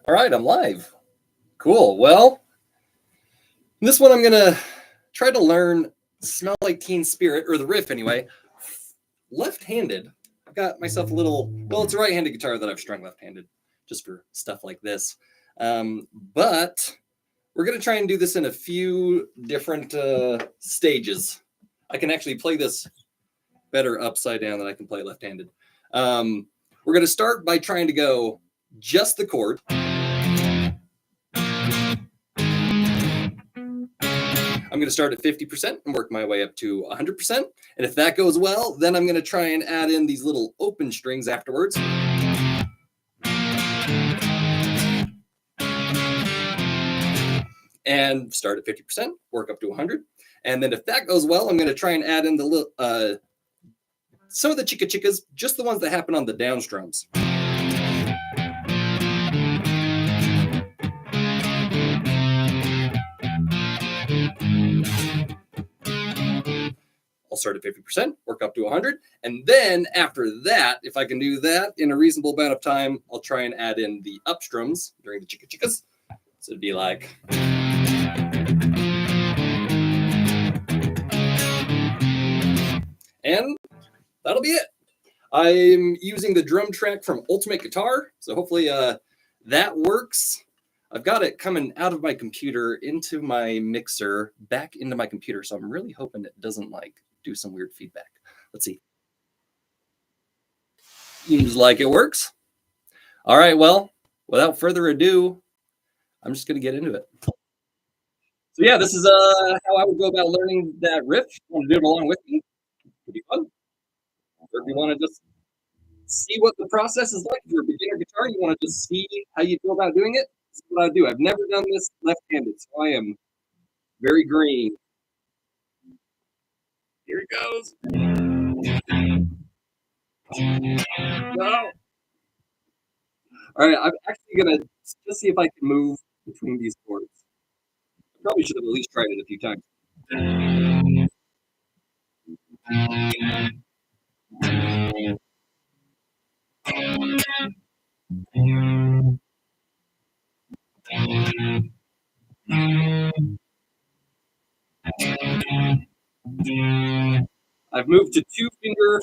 All right, I'm live. Cool. Well, this one I'm gonna try to learn "Smell Like Teen Spirit" or the riff anyway. Left-handed. I've got myself a little. Well, it's a right-handed guitar that I've strung left-handed, just for stuff like this. But we're gonna try and do this in a few different stages. I can actually play this better upside down than I can play left-handed. We're gonna start by trying to go just the chord. I'm going to start at 50% and work my way up to 100%. And if that goes well, then I'm going to try and add in these little open strings afterwards. And start at 50%, work up to 100. And then if that goes well, I'm going to try and add in the little, some of the chica chicas, just the ones that happen on the down strums. I'll start at 50%, work up to 100. And then after that, if I can do that in a reasonable amount of time, I'll try and add in the up strums during the chica chicas. So it'd be like. And that'll be it. I'm using the drum track from Ultimate Guitar. So hopefully that works. I've got it coming out of my computer into my mixer, back into my computer. So I'm really hoping it doesn't like do some weird feedback. Let's see. Seems like it works. All right, well, without further ado, I'm just going to get into it. So yeah, this is how I would go about learning that riff. If you want to do it along with me, it'd be fun. Or if you want to just see what the process is like, if you're a beginner guitar, you want to just see how you go about doing it, this is what I do. I've never done this left-handed, so I am very green. Here it goes. No. All right, I'm actually going to just see if I can move between these chords. I probably should have at least tried it a few times. I've moved to 2-finger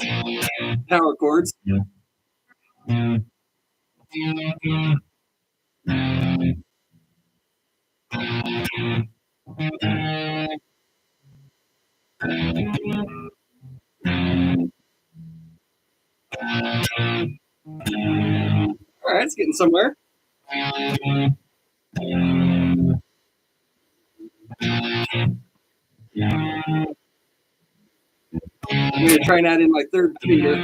power chords. All right, it's getting somewhere. I'm going to try and add in my 3rd finger.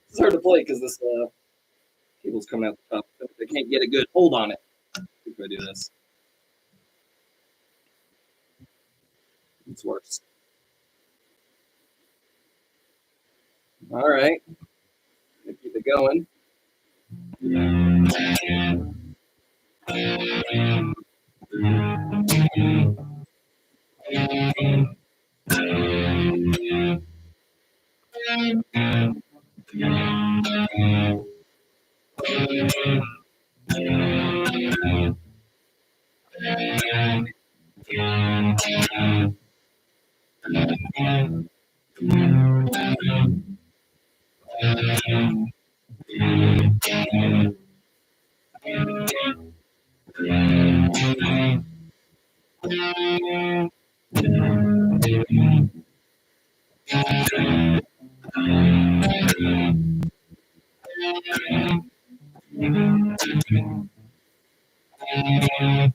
It's hard to play because this cable's coming out the top. I can't get a good hold on it if I do this. It's worse. All right. Keep it going.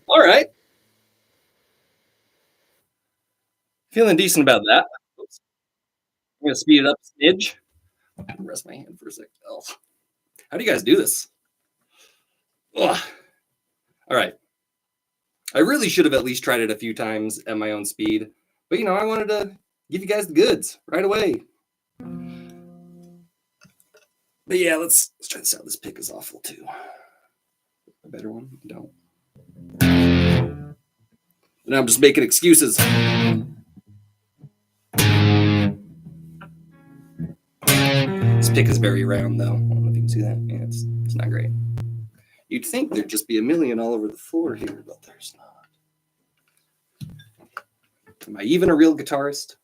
All right. Feeling decent about that. Oops. I'm going to speed it up a smidge. Rest my hand for a sec. Oh. How do you guys do this? Ugh. All right. I really should have at least tried it a few times at my own speed, but I wanted to give you guys the goods right away. But yeah, let's try this out. This pick is awful too. A better one? Don't. Now I'm just making excuses. This pick is very round though. I don't know if you can see that. Yeah, it's not great. You'd think there'd just be a million all over the floor here, but there's not. Am I even a real guitarist?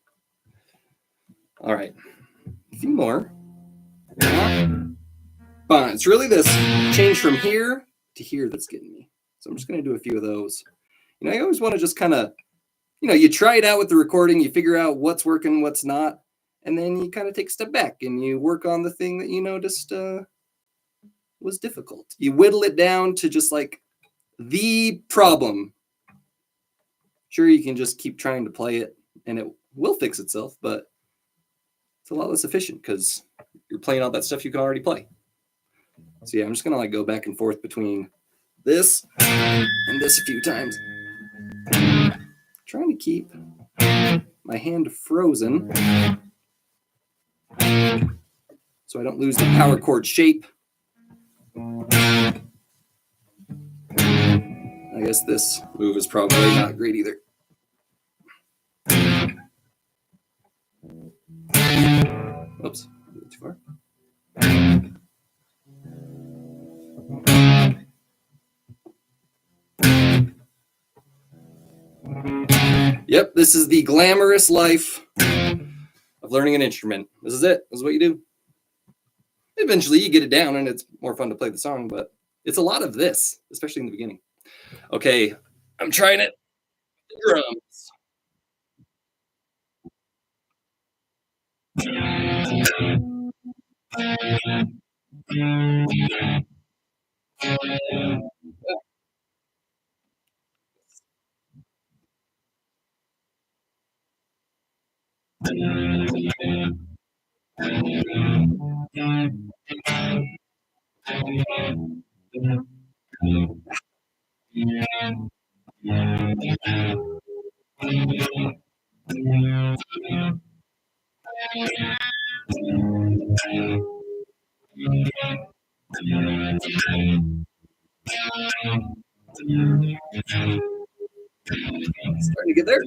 All right, a few more. Fine. It's really this change from here to here that's getting me. So I'm just going to do a few of those. I always want to just kind of, you try it out with the recording, you figure out what's working, what's not, and then you kind of take a step back and you work on the thing that you noticed was difficult. You whittle it down to just like the problem. Sure, you can just keep trying to play it and it will fix itself, but it's a lot less efficient because you're playing all that stuff you can already play. So yeah, I'm just gonna like go back and forth between this and this a few times. Trying to keep my hand frozen so I don't lose the power chord shape. I guess this move is probably not great either. Oops, too far. Yep, this is the glamorous life of learning an instrument. This is it. This is what you do. Eventually you get it down and it's more fun to play the song, but it's a lot of this, especially in the beginning. Okay, I'm trying it. Drums. Starting to get there.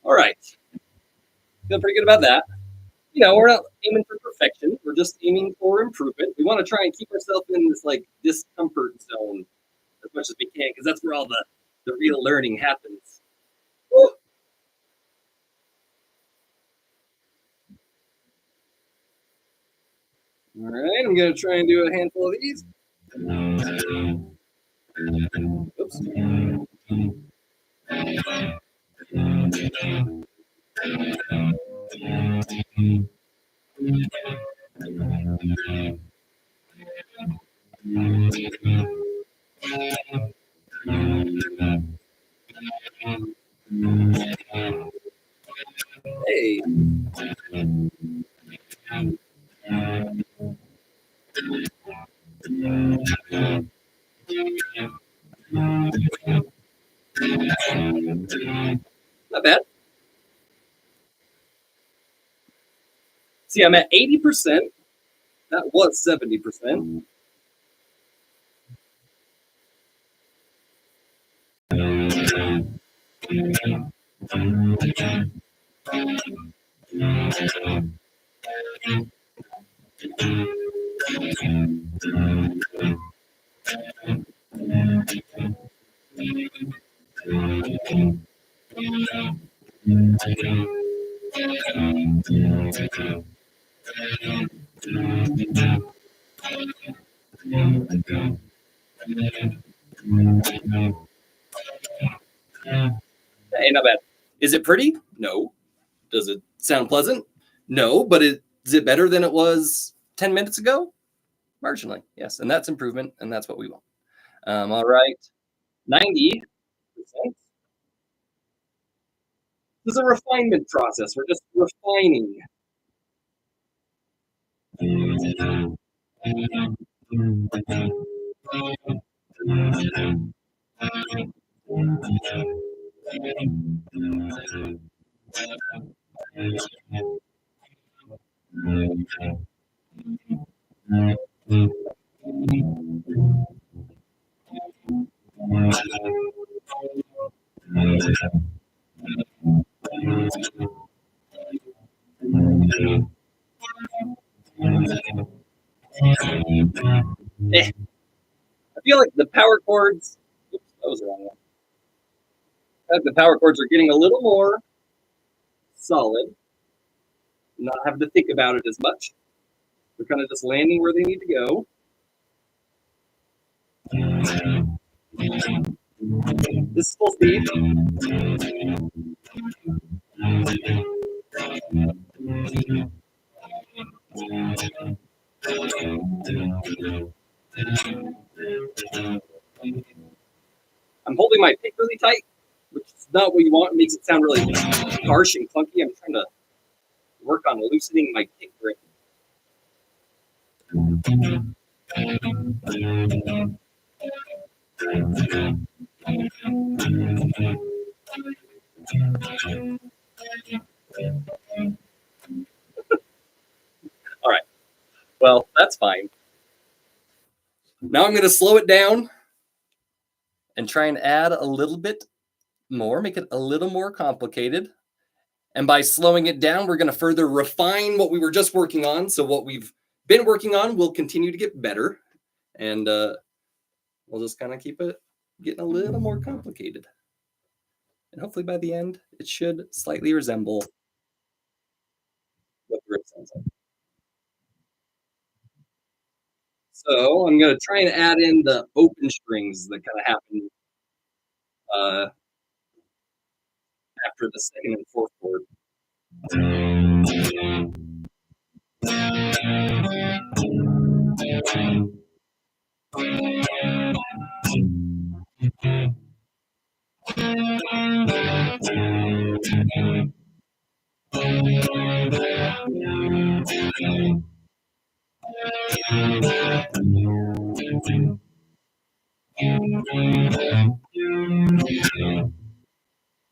All right. Feel pretty good about that. We're not aiming for perfection. We're just aiming for improvement. We want to try and keep ourselves in this like discomfort zone as much as we can, because that's where all the real learning happens. Woo. All right, I'm going to try and do a handful of these. Oops. Hey. Not bad. See, I'm at 80%. That was 70%. Hey. Hey, not bad. Is it pretty? No. Does it sound pleasant? No, but is it better than it was 10 minutes ago? Marginally, yes. And that's improvement, and that's what we want. All right. 90%. This is a refinement process. We're just refining. Eh, I feel like the power chords. Oops, that was the wrong one. The power chords are getting a little more solid. Not having to think about it as much. They're kind of just landing where they need to go. This is full speed. I'm holding my pick really tight, which is not what you want. It makes it sound really harsh and clunky. I'm trying to work on loosening my pick grip. All right. Well, that's fine. Now I'm going to slow it down and try and add a little bit more, make it a little more complicated. And by slowing it down, we're going to further refine what we were just working on. So what we've been working on will continue to get better. And we'll just kind of keep it getting a little more complicated. And hopefully by the end, it should slightly resemble what the riff sounds like. So I'm going to try and add in the open strings that kind of happen after the second and fourth chord.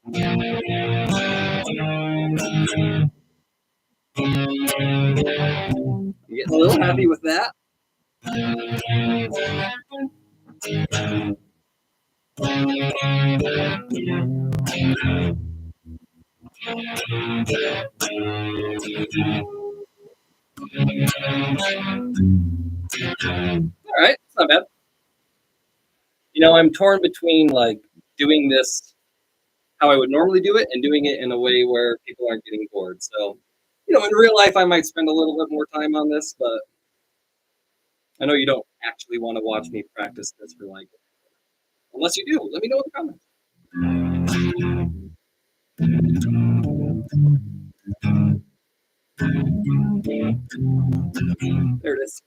I'm getting a little happy with that. All right, it's not bad. You know, I'm torn between like doing this how I would normally do it and doing it in a way where people aren't getting bored. So, you know, in real life, I might spend a little bit more time on this, but I know you don't actually want to watch me practice this for like, unless you do, let me know in the comments. There it is.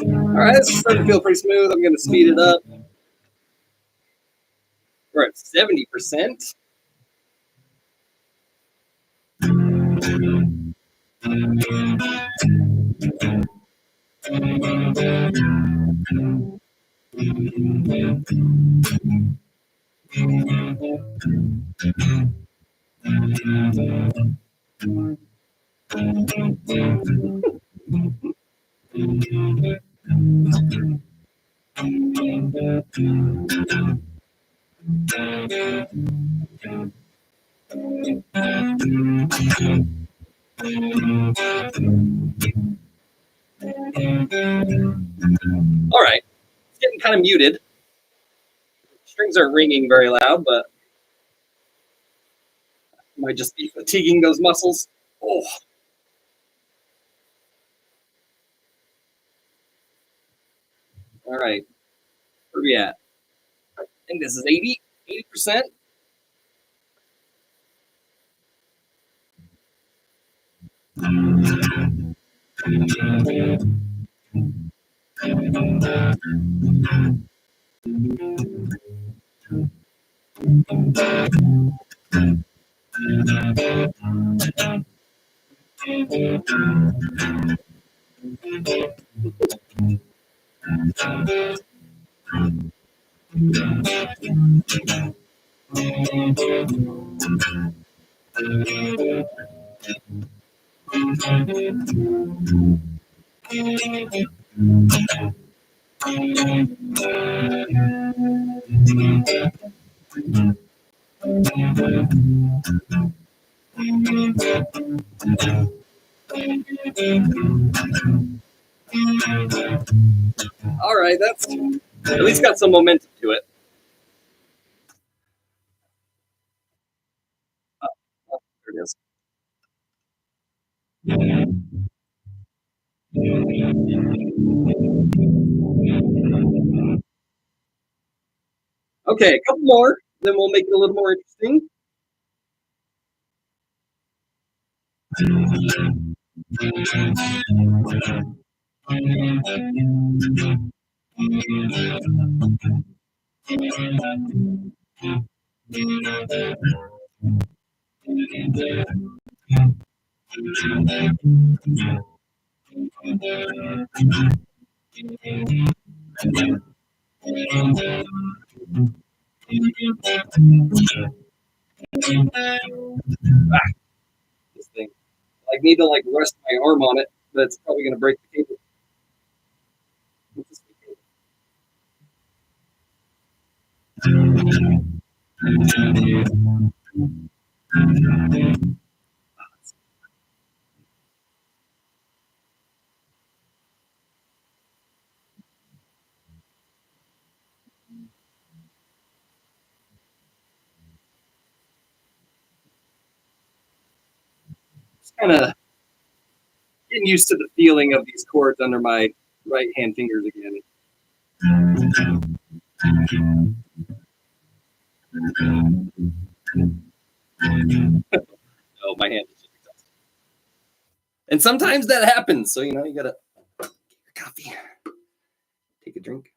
All right, this is starting to feel pretty smooth. I'm going to speed it up. We're at 70%. All right, it's getting kind of muted. Strings aren't ringing very loud, but might just be fatiguing those muscles. Oh, all right. Where are we at? I think this is 80%. All right, that's at least got some momentum to it. Oh, there it is. Okay, a couple more, then we'll make it a little more interesting. Ah, this thing. I need to like rest my arm on it, but it's probably going to break the cable. Just kind of getting used to the feeling of these chords under my right hand fingers again. Oh, my hand is just exhausted. And sometimes that happens. So, you gotta get your coffee, take a drink.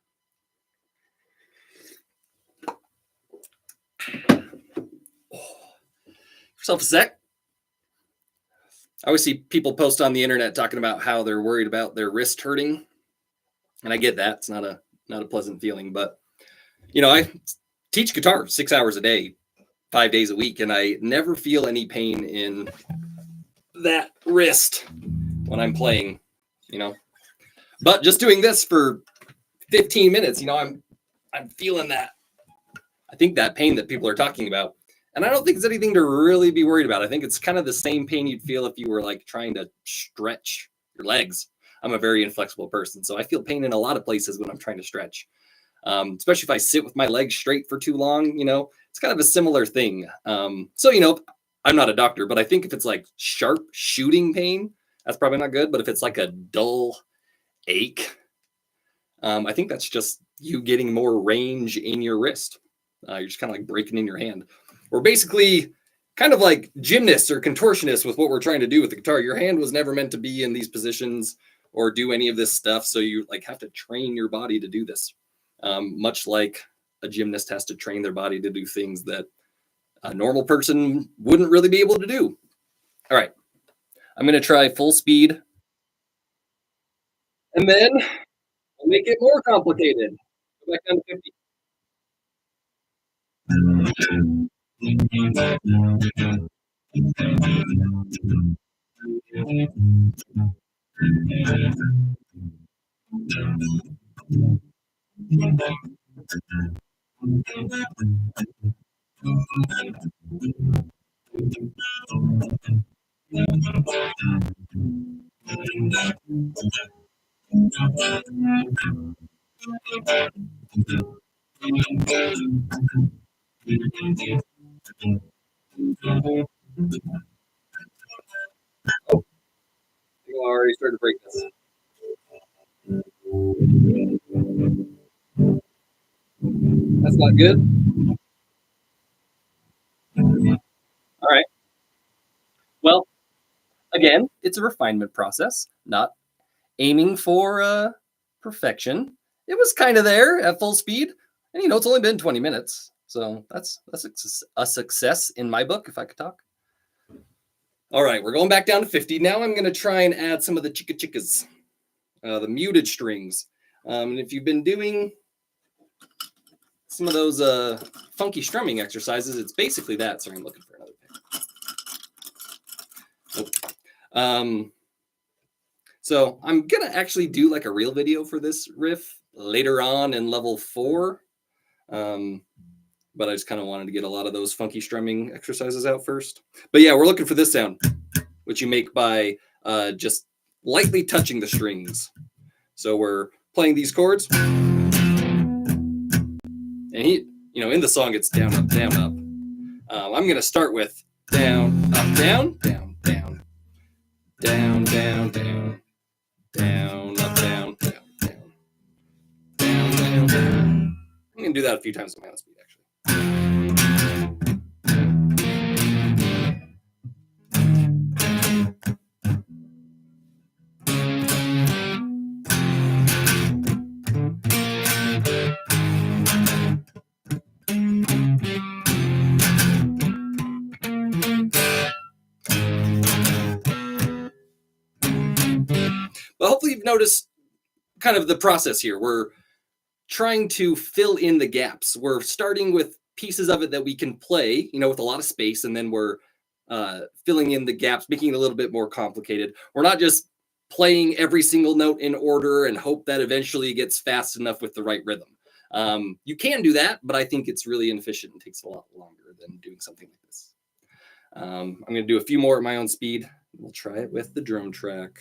Yourself a sec. I always see people post on the internet talking about how they're worried about their wrist hurting. And I get that. It's not a pleasant feeling, but I teach guitar 6 hours a day, 5 days a week, and I never feel any pain in that wrist when I'm playing, But just doing this for 15 minutes, I'm feeling that. I think that pain that people are talking about. And I don't think it's anything to really be worried about. I think it's kind of the same pain you'd feel if you were like trying to stretch your legs. I'm a very inflexible person, so I feel pain in a lot of places when I'm trying to stretch. Especially if I sit with my legs straight for too long, it's kind of a similar thing. So, I'm not a doctor, but I think if it's like sharp shooting pain, that's probably not good. But if it's like a dull ache, I think that's just you getting more range in your wrist. You're just kind of like breaking in your hand. We're basically kind of like gymnasts or contortionists with what we're trying to do with the guitar. Your hand was never meant to be in these positions or do any of this stuff. So you like have to train your body to do this. Much like a gymnast has to train their body to do things that a normal person wouldn't really be able to do. All right. I'm going to try full speed. And then we'll make it more complicated. Go back down to 50. I already started to break this. That's not good. All right. Well, again, it's a refinement process, not aiming for perfection. It was kind of there at full speed, and it's only been 20 minutes, so that's a success in my book, if I could talk. All right, we're going back down to 50. Now I'm going to try and add some of the chicka chickas, the muted strings. And if you've been doing some of those funky strumming exercises, it's basically that. Sorry, I'm looking for another pen. Nope. So I'm going to actually do like a real video for this riff later on in level 4. But I just kind of wanted to get a lot of those funky strumming exercises out first. But yeah, we're looking for this sound, which you make by just lightly touching the strings. So we're playing these chords. And in the song, it's down, up, down, up. I'm going to start with down, up, down, down, down, down, down, down, down, up, down, down, down, down, down, down. I'm going to do that a few times at my own speed, actually. But hopefully you've noticed kind of the process here. We're trying to fill in the gaps. We're starting with pieces of it that we can play, with a lot of space, and then we're filling in the gaps, making it a little bit more complicated. We're not just playing every single note in order and hope that eventually it gets fast enough with the right rhythm. You can do that, but I think it's really inefficient and takes a lot longer than doing something like this. I'm going to do a few more at my own speed. We'll try it with the drone track.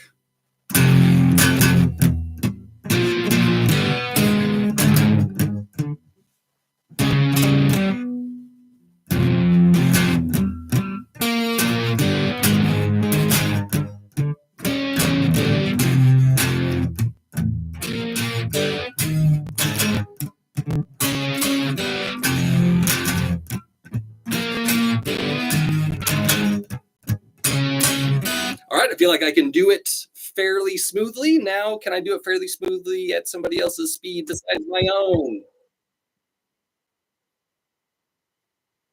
All right, I feel like I can do it fairly smoothly. Now, can I do it fairly smoothly at somebody else's speed besides my own?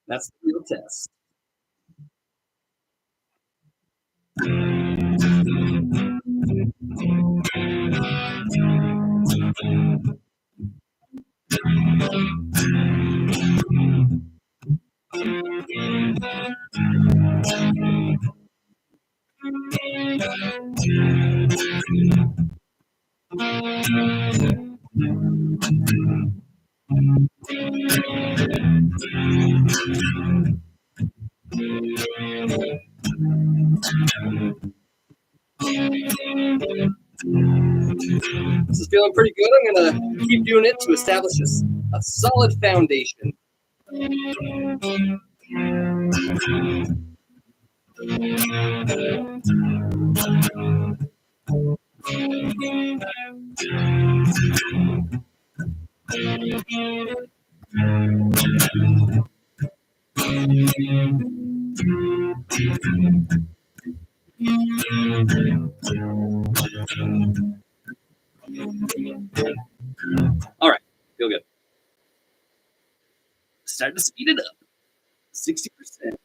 That's the real test. This is feeling pretty good. I'm going to keep doing it to establish a solid foundation. All right, feel good. Starting to speed it up. 60%.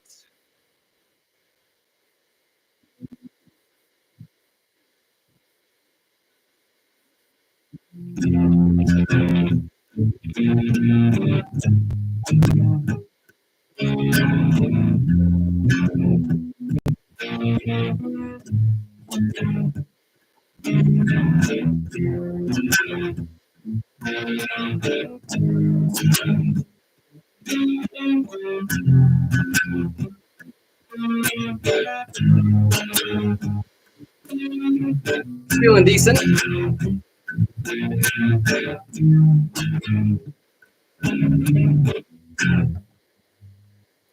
Feeling decent. I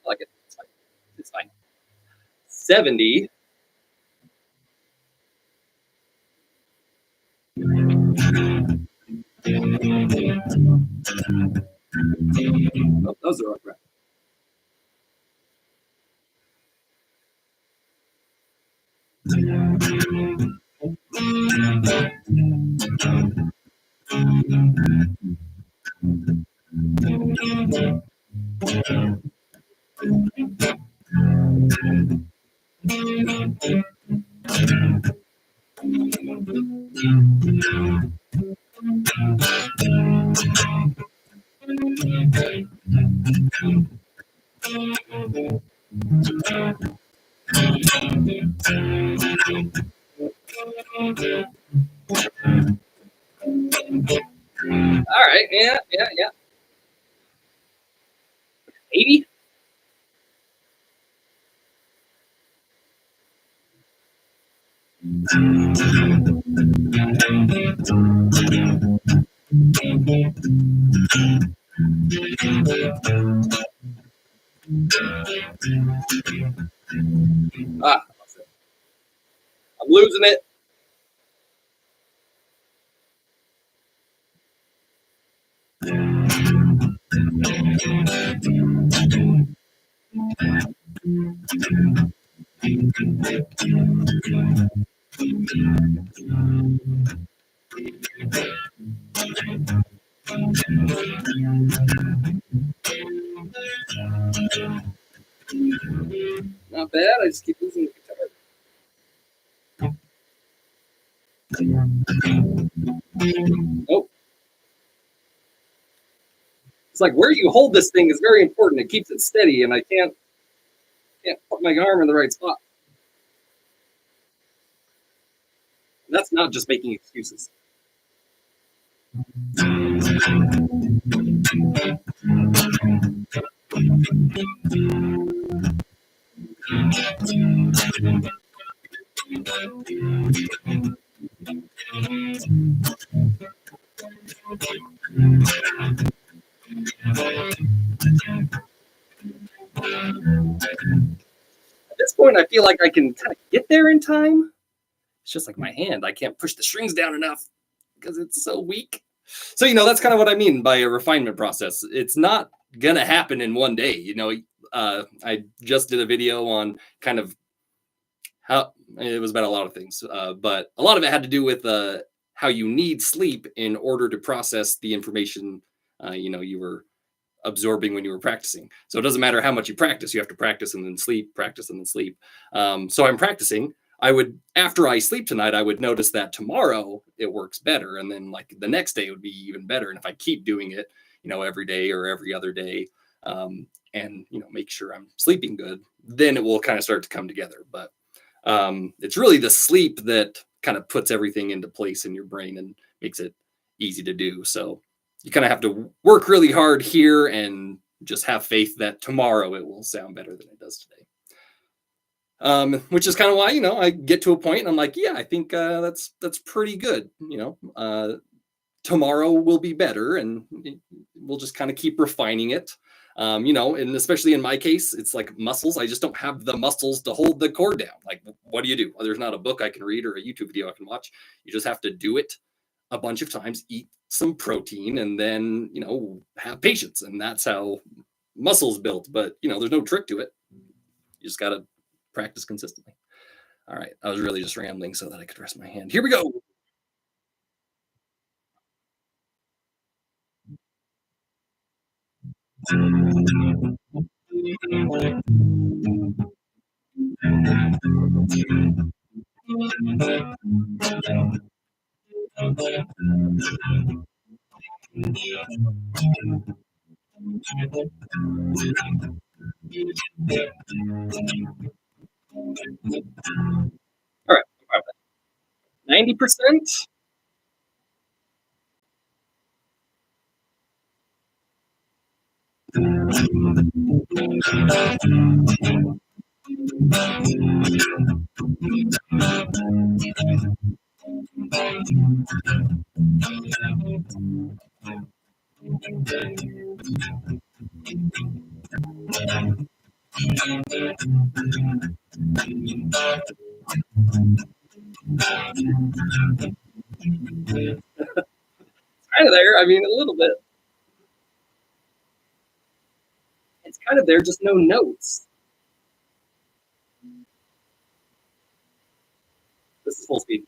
like it. It's fine. It's fine. 70. Oh, those are right. All right. Yeah, yeah, yeah. 80. Ah, I'm losing it. Not bad. I just keep losing the guitar. Nope. It's like where you hold this thing is very important. It keeps it steady, and I can't put my arm in the right spot. That's not just making excuses. At this point, I feel like I can kind of get there in time. It's just like my hand. I can't push the strings down enough because it's so weak. So, that's kind of what I mean by a refinement process. It's not going to happen in one day. I just did a video on kind of how it was about a lot of things, but a lot of it had to do with how you need sleep in order to process the information you were absorbing when you were practicing. So it doesn't matter how much you practice, you have to practice and then sleep, practice and then sleep. So I'm practicing. After I sleep tonight, I would notice that tomorrow it works better. And then like the next day it would be even better. And if I keep doing it, every day or every other day, and, make sure I'm sleeping good, then it will kind of start to come together. But it's really the sleep that kind of puts everything into place in your brain and makes it easy to do. So you kind of have to work really hard here and just have faith that tomorrow it will sound better than it does today. Which is kind of why, I get to a point and I'm like, yeah, I think that's pretty good. Tomorrow will be better and we'll just kind of keep refining it. And especially in my case, it's like muscles. I just don't have the muscles to hold the core down. Like, what do you do? Well, there's not a book I can read or a YouTube video I can watch. You just have to do it a bunch of times, eat some protein, and then, have patience. And that's how muscles built. But, there's no trick to it. You just got to practice consistently. All right. I was really just rambling so that I could rest my hand. Here we go. All right. 90%. Kind of there. I mean, a little bit. It's kind of there, just no notes. This is full speed.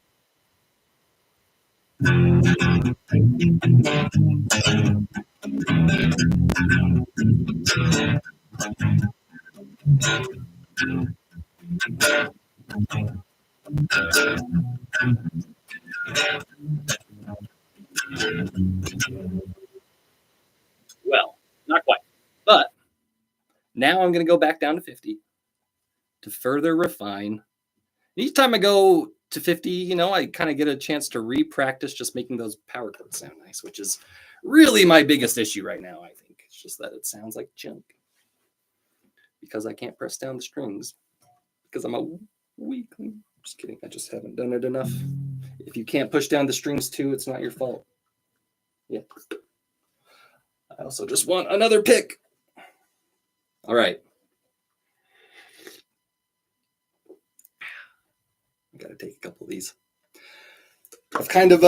Well, not quite. But now I'm going to go back down to 50 to further refine. Each time I go to 50, you know, I kind of get a chance to re-practice just making those power chords sound nice, which is really my biggest issue right now, I think. It's just that it sounds like junk because I can't press down the strings because I'm a weakling. Just kidding. I just haven't done it enough. If you can't push down the strings too, it's not your fault. Yeah. I also just want another pick. All right. I got to take a couple of these. I've kind of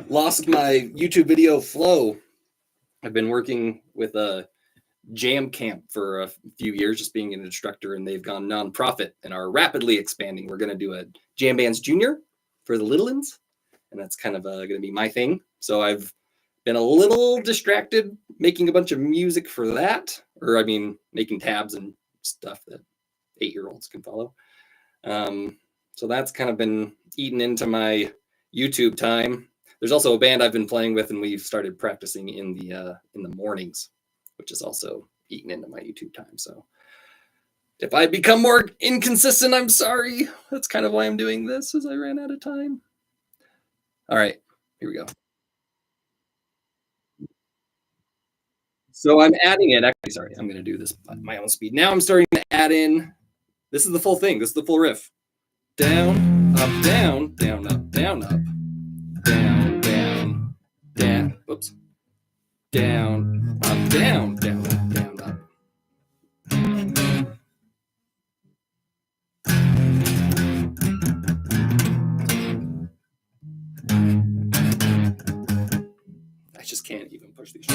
lost my YouTube video flow. I've been working with a jam camp for a few years, just being an instructor, and they've gone nonprofit and are rapidly expanding. We're going to do a Jam Bands Junior for the little ones, and that's kind of going to be my thing. So I've been a little distracted making a bunch of music for that, or I mean, making tabs and stuff that 8-year-olds can follow. So that's kind of been eaten into my YouTube time. There's also a band I've been playing with, and we've started practicing in the mornings, which is also eaten into my YouTube time. So if I become more inconsistent, I'm sorry. That's kind of why I'm doing this, as I ran out of time. All right, here we go. So I'm adding in, actually, sorry, I'm going to do this at my own speed. Now I'm starting to add in, this is the full thing. This is the full riff. Down, up, down, down, up, down, up, down, down, down, whoops, down, up, down, down, up, down, up. I just can't even push these.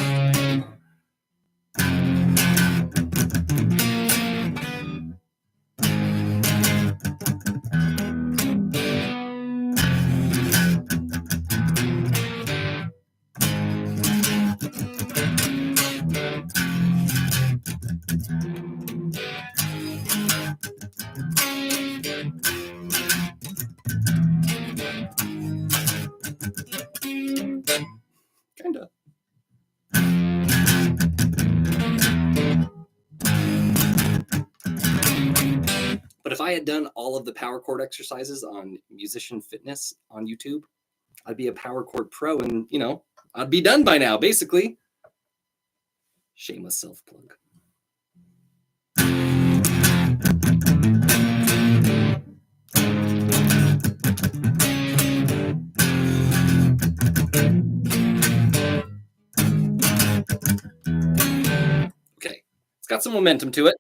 Kinda. But if I had done all of the power chord exercises on Musician Fitness on YouTube, I'd be a power chord pro, and you know, I'd be done by now, basically. Shameless self plug. Okay, it's got some momentum to it.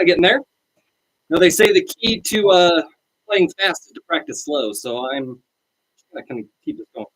kind of getting there. No, they say the key to playing fast is to practice slow, so I can keep this going.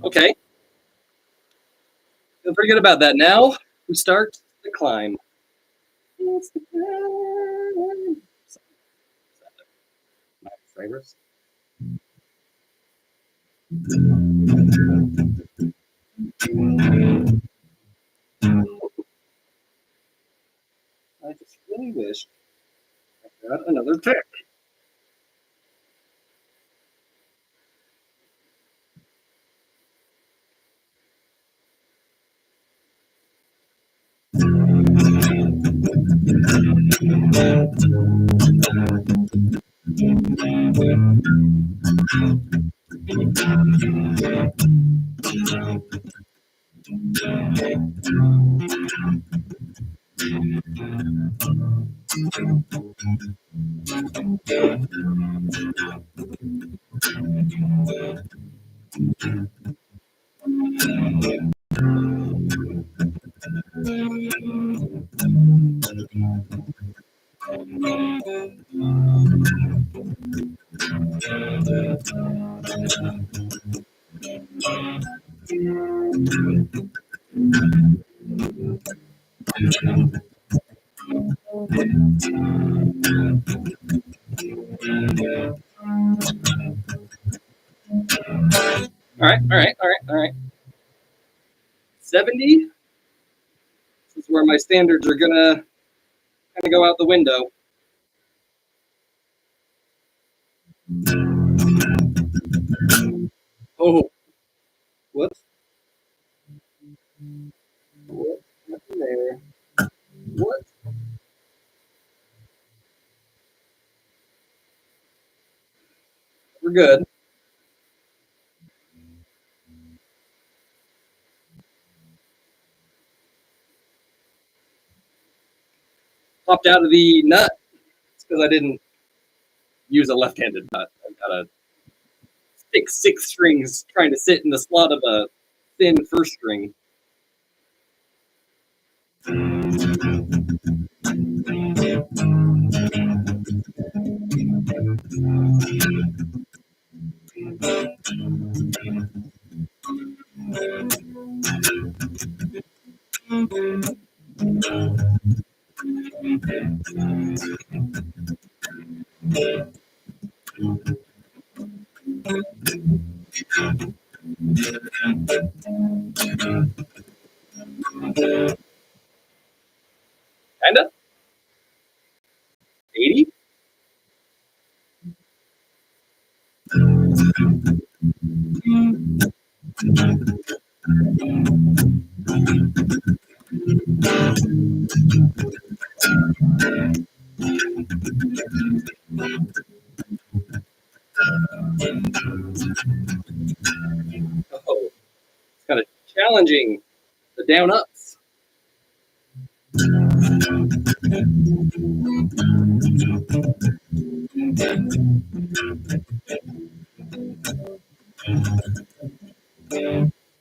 Okay, feel pretty good about that. Now we start the climb. It's the climb. Flavors. I just really wish I got another pick. All right. 70. This is where my standards are gonna kind of go out the window. Oh, whoops. What's happened there? What? We're good. Popped out of the nut. It's because I didn't use a left-handed nut. I've got a thick 6 strings trying to sit in the slot of a thin first string. Kinda. 80. Oh, it's kind of challenging the down ups.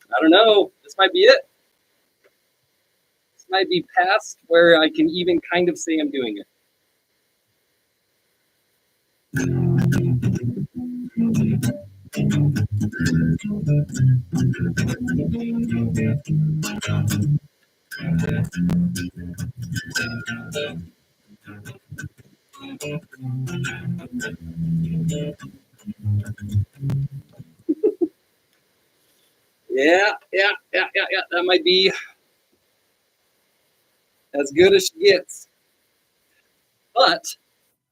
I don't know. This might be it. This might be past where I can even kind of say I'm doing it. Yeah. That might be as good as she gets. But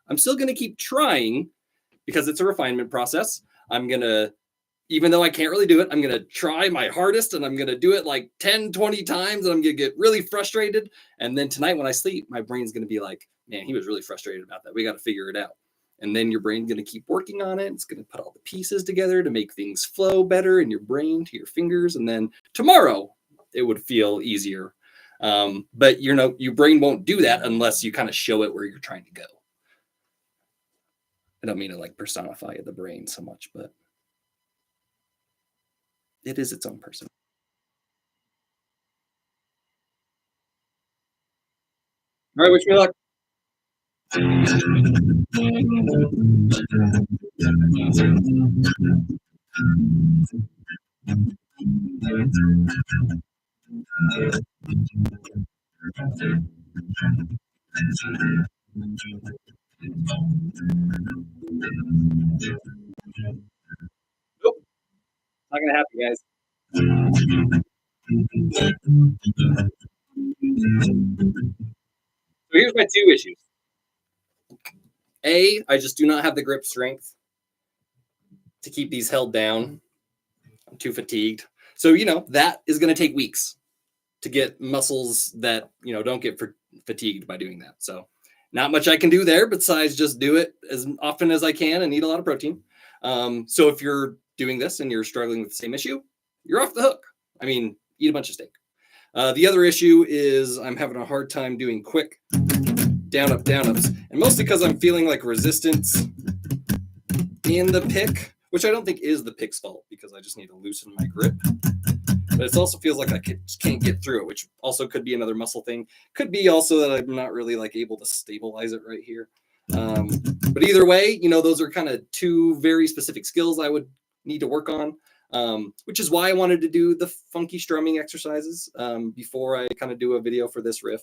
I'm still going to keep trying because it's a refinement process. I'm going to, even though I can't really do it, I'm going to try my hardest and I'm going to do it like 10, 20 times and I'm going to get really frustrated. And then tonight when I sleep, my brain's going to be like, man, he was really frustrated about that. We got to figure it out. And then your brain's going to keep working on it. It's going to put all the pieces together to make things flow better in your brain to your fingers. And then tomorrow it would feel easier. But your brain won't do that unless you kind of show it where you're trying to go. I don't mean to like personify the brain so much, but it is its own person. All right, wish me luck. Nope, not gonna happen, guys. So here's my two issues. A, I just do not have the grip strength to keep these held down. I'm too fatigued. So, that is going to take weeks to get muscles that, don't get fatigued by doing that. So, not much I can do there besides just do it as often as I can and eat a lot of protein. So, if you're doing this and you're struggling with the same issue, you're off the hook. I mean, eat a bunch of steak. The other issue is I'm having a hard time doing quick down up, and mostly because I'm feeling like resistance in the pick, which I don't think is the pick's fault because I just need to loosen my grip. But it also feels like I can't get through it, which also could be another muscle thing. Could be also that I'm not really like able to stabilize it right here. But either way, those are kind of two very specific skills I would need to work on. Which is why I wanted to do the funky strumming exercises before I kind of do a video for this riff.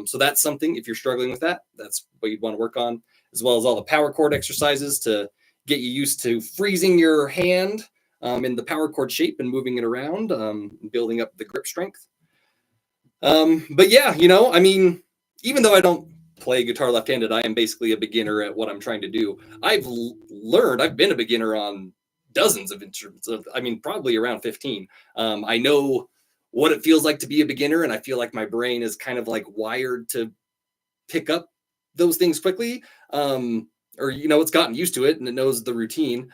So that's something, if you're struggling with that, that's what you'd want to work on, as well as all the power chord exercises to get you used to freezing your hand in the power chord shape and moving it around, building up the grip strength. But yeah, I mean, even though I don't play guitar left-handed, I am basically a beginner at what I'm trying to do. I've been a beginner on dozens of instruments. I mean, probably around 15. I know what it feels like to be a beginner, and I feel like my brain is kind of like wired to pick up those things quickly. Or it's gotten used to it and it knows the routine.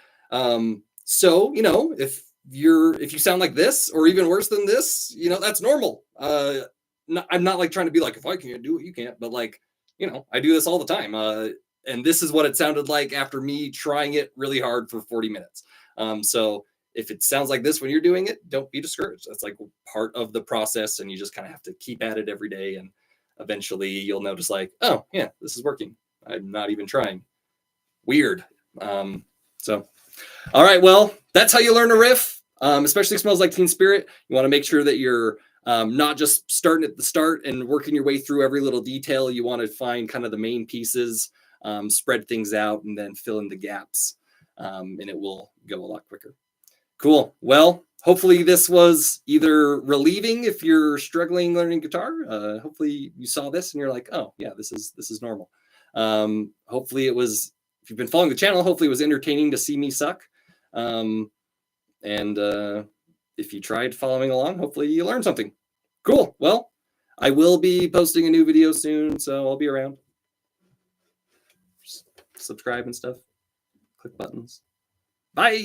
So if you sound like this or even worse than this, that's normal. I'm not like trying to be like, if I can't do it, you can't. But like, I do this all the time. And this is what it sounded like after me trying it really hard for 40 minutes. So if it sounds like this when you're doing it, don't be discouraged. That's like part of the process, and you just kind of have to keep at it every day. And eventually you'll notice like, oh yeah, this is working. I'm not even trying. Weird. So, all right, well, that's how you learn a riff. Especially Smells Like Teen Spirit. You want to make sure that you're not just starting at the start and working your way through every little detail. You want to find kind of the main pieces, spread things out, and then fill in the gaps. And it will go a lot quicker. Cool. Well, hopefully this was either relieving if you're struggling learning guitar. Hopefully you saw this and you're like, oh yeah, this is normal. Hopefully it was, if you've been following the channel, hopefully it was entertaining to see me suck. And if you tried following along, hopefully you learned something. Cool. Well, I will be posting a new video soon, so I'll be around. Just subscribe and stuff. Click buttons. Bye.